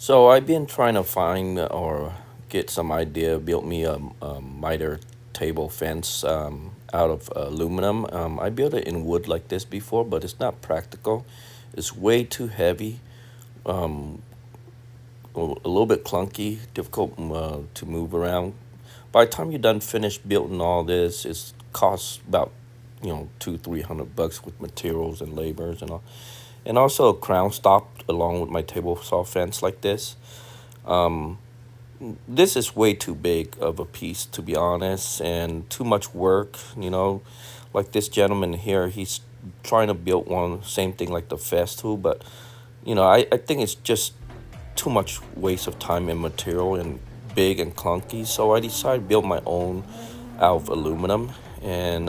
So I've been trying to find or get some idea, build me a miter table fence out of aluminum. I built it in wood like this before, but it's not practical. It's way too heavy, a little bit clunky, difficult to move around. By the time you're done finished building all this, it costs about two, $300 with materials and labors and all, and also a crown stop along with my table saw fence like this. This is way too big of a piece, to be honest, and too much work. Like this gentleman here, he's trying to build one same thing like the Festool, but I think it's just too much waste of time and material and big and clunky. So I decided to build my own out of aluminum, and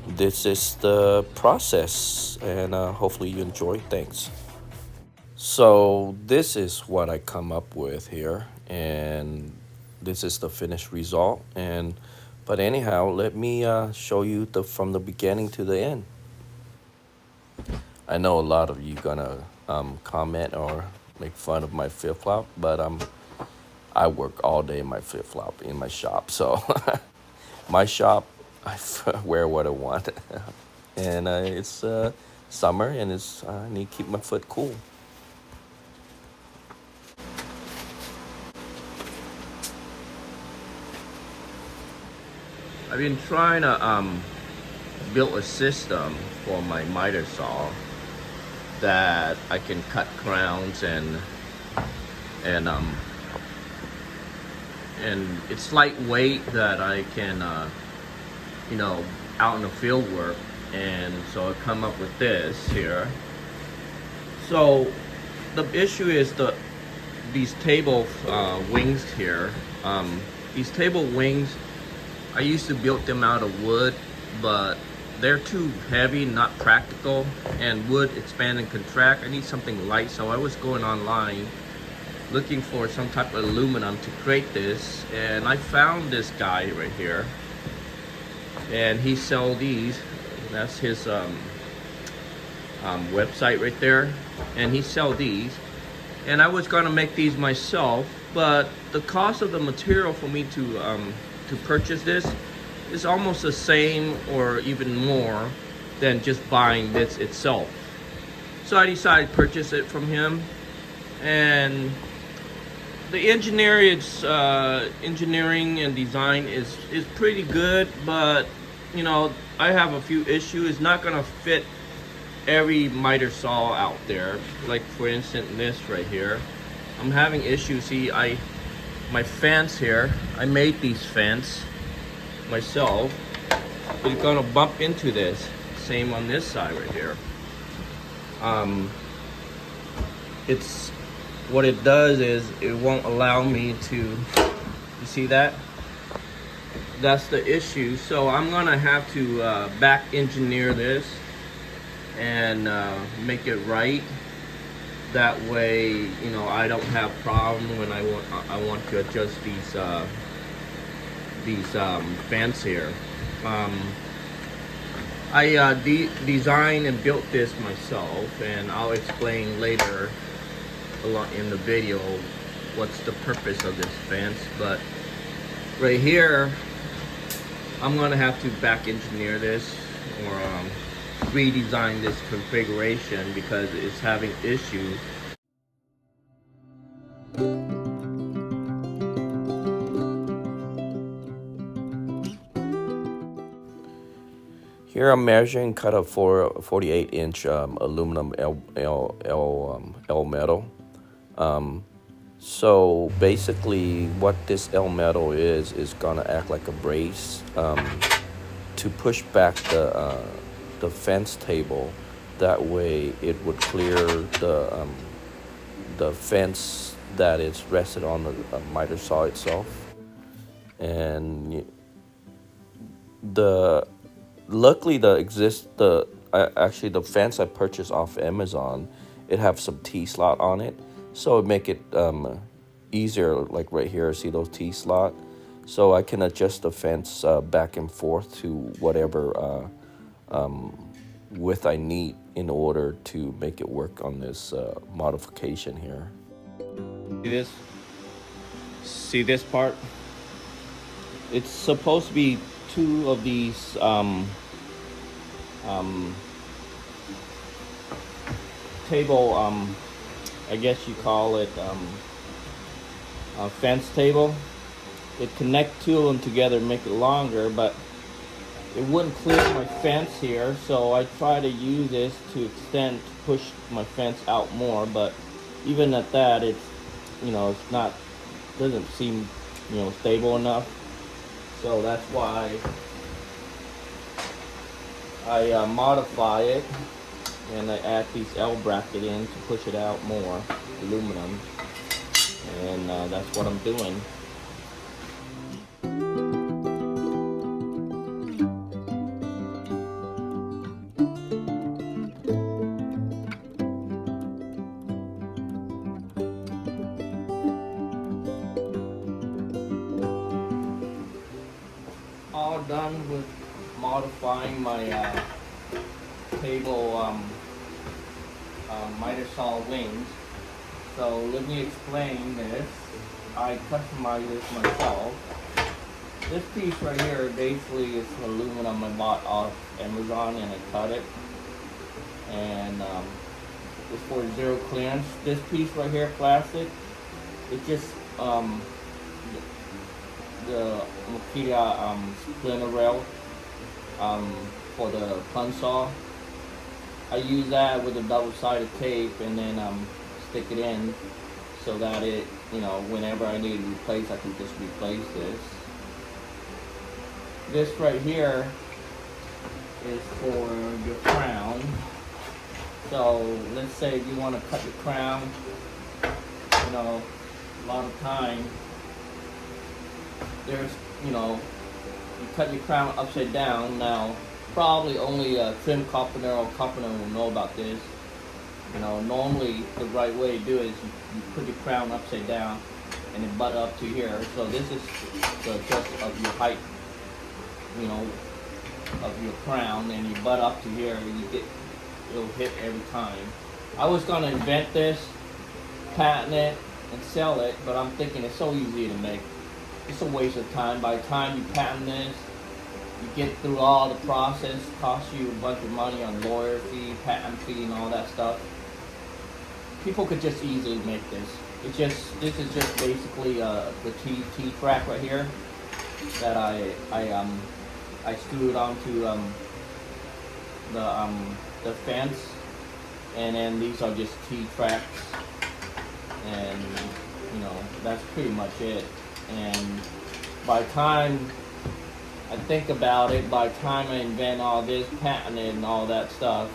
this is the process. And hopefully you enjoy. Thanks. So this is what I come up with here, and this is the finished result. And but anyhow, let me show you the from the beginning to the end. I know a lot of you gonna comment or make fun of my flip flop, but I work all day in my flip flop in my shop. So my shop, I wear what I want, and it's summer, and it's I need to keep my foot cool. I've been trying to build a system for my miter saw that I can cut crowns and um and it's lightweight that I can you know out in the field work, and so I come up with this here. So the issue is these table wings here. These table wings, I used to build them out of wood, but they're too heavy, not practical, and wood expand and contract. I need something light, so I was going online looking for some type of aluminum to create this, and I found this guy right here, and he sell these. That's his website right there, and he sell these. And I was gonna make these myself, but the cost of the material for me to purchase this is almost the same or even more than just buying this itself. So I decided to purchase it from him, and the engineering and design is pretty good, but I have a few issues. It's not gonna fit every miter saw out there. Like for instance, this right here, I'm having issues. See, my fence here, I made these fence myself. It's gonna bump into this. Same on this side right here. Um, it's what it does is it won't allow me to. You see that? That's the issue. So I'm gonna have to back engineer this and make it right. That way, I don't have problem when I want to adjust these fans here. Um, I designed and built this myself, and I'll explain later a lot in the video what's the purpose of this fence. But right here, I'm gonna have to back engineer this or redesign this configuration because it's having issues. Here I'm measuring cut up for 48-inch aluminum L metal. So basically what this L metal is gonna act like a brace to push back the fence table. That way it would clear the fence that is rested on the miter saw itself. And the luckily actually the fence I purchased off Amazon, it have some T-slot on it, so it make it easier. Like right here, see those T-slot, so I can adjust the fence back and forth to whatever width I need in order to make it work on this modification here. See this? See this part? It's supposed to be two of these um, table, I guess you call it a fence table. It connect two of them together, make it longer, but it wouldn't clear my fence here, so I try to use this to extend, to push my fence out more. But even at that, it's, you know, it's not, doesn't seem, you know, stable enough. So that's why I modify it, and I add these L bracket in to push it out more, aluminum, and that's what I'm doing. All done with modifying my table miter saw wings. So let me explain this. I customized this myself. This piece right here basically is aluminum I bought off Amazon, and I cut it, and it's for zero clearance. This piece right here, plastic, it just the Makita splinter rail for the punch saw. I use that with a double-sided tape, and then stick it in so that it, you know, whenever I need to replace, I can just replace this. This right here is for your crown. So let's say if you want to cut your crown, you know, a lot of time there's, you know, you cut your crown upside down. Now probably only a trim carpenter or carpenter will know about this. You know, normally the right way to do it is you put your crown upside down and it butt up to here. So this is the adjust of your height, you know, of your crown, and you butt up to here, and you get, it'll hit every time. I was gonna invent this, patent it, and sell it, but I'm thinking it's so easy to make. It's a waste of time. By the time you patent this, you get through all the process, costs you a bunch of money on lawyer fee, patent fee, and all that stuff. People could just easily make this. It's just, this is just basically the T track right here that I screwed onto the fence, and then these are just T tracks, and you know, that's pretty much it. And by the time I think about it, by the time I invent all this, patent it, and all that stuff,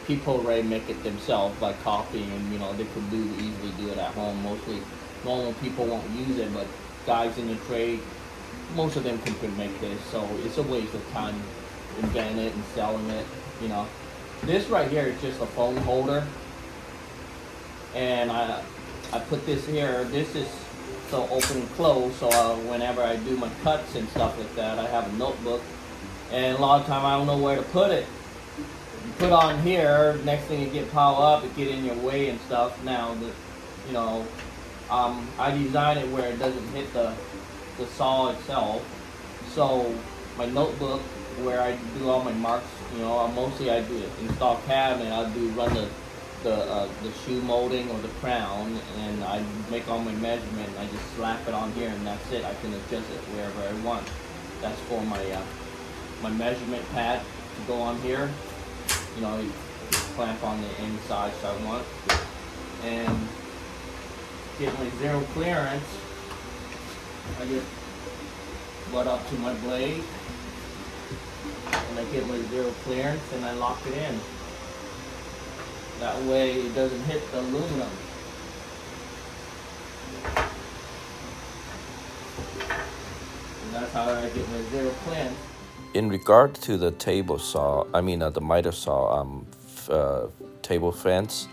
people already make it themselves by copying. You know, they could easily do it at home. Mostly, normal people won't use it, but guys in the trade, most of them can make this. So it's a waste of time inventing it and selling it. You know, this right here is just a phone holder, and I put this here. This is so open and close, so whenever I do my cuts and stuff like that, I have a notebook, and a lot of time I don't know where to put it. You put on here, next thing you get piled up, it get in your way and stuff. Now, you know, I designed it where it doesn't hit the saw itself. So my notebook, where I do all my marks, you know, mostly I do install cabinet. I do run the shoe molding or the crown, and I make all my measurement, and I just slap it on here, and that's it. I can adjust it wherever I want. That's for my my measurement pad to go on here. You know, you clamp on the any size I want, and get my zero clearance. I just butt up to my blade, and I get my zero clearance, and I lock it in. That way it doesn't hit the aluminum. And that's how I get my zero clearance. In regard to the table saw, the miter saw table fence,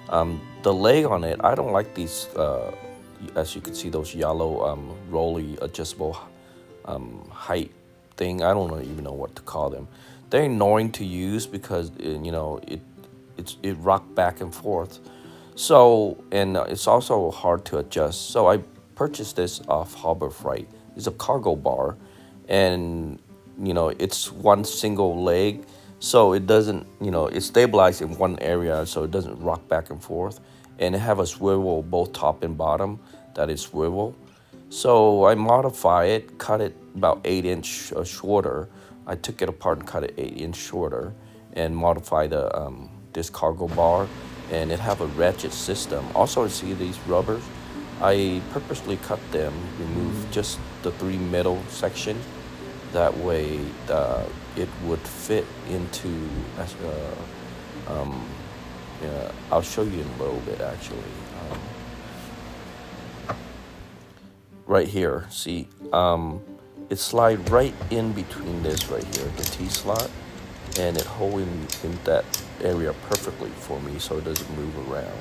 the leg on it, I don't like these, as you can see, those yellow rolly adjustable height thing. I don't even know what to call them. They're annoying to use because, you know, it rock back and forth. So, and it's also hard to adjust. So I purchased this off Harbor Freight. It's a cargo bar, and it's one single leg, so it doesn't, it's stabilized in one area, so it doesn't rock back and forth, and it have a swivel both top and bottom that is swivel. So I modify it, cut it about 8 inch shorter. I took it apart and cut it 8 inch shorter, and modify the this cargo bar, and it have a ratchet system. Also, see these rubbers. I purposely cut them, remove just the three middle section. That way, it would fit into. Yeah, I'll show you in a little bit actually. Um, right here. See, it slide right in between this right here, the T slot, and it hold in that area perfectly for me, so it doesn't move around.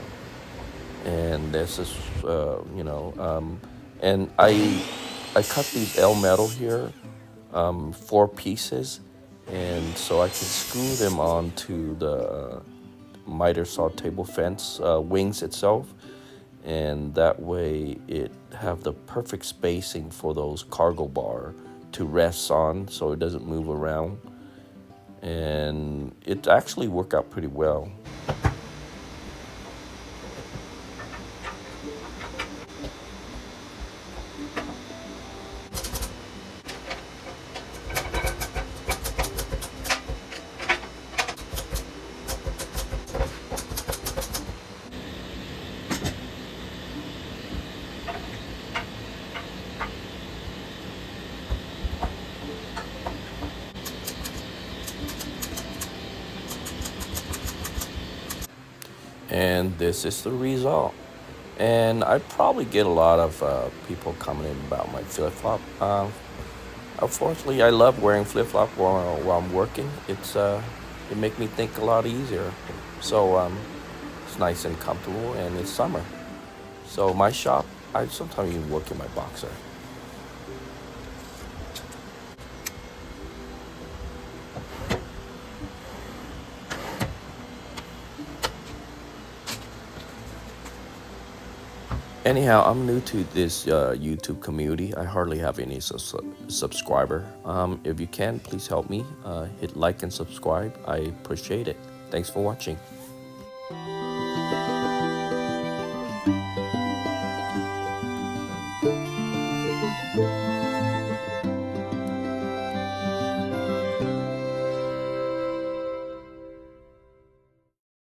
And this is, and I cut these L metal here, 4 pieces, and so I can screw them onto the miter saw table fence wings itself, and that way it have the perfect spacing for those cargo bar to rest on, so it doesn't move around, and it actually worked out pretty well. And this is the result. And I probably get a lot of people commenting about my flip flop. Unfortunately, I love wearing flip flop while I'm working. It make me think a lot easier. So it's nice and comfortable, and it's summer. So my shop, I sometimes even work in my boxer. Anyhow, I'm new to this YouTube community. I hardly have any subscriber. If you can, please help me. Hit like and subscribe. I appreciate it. Thanks for watching.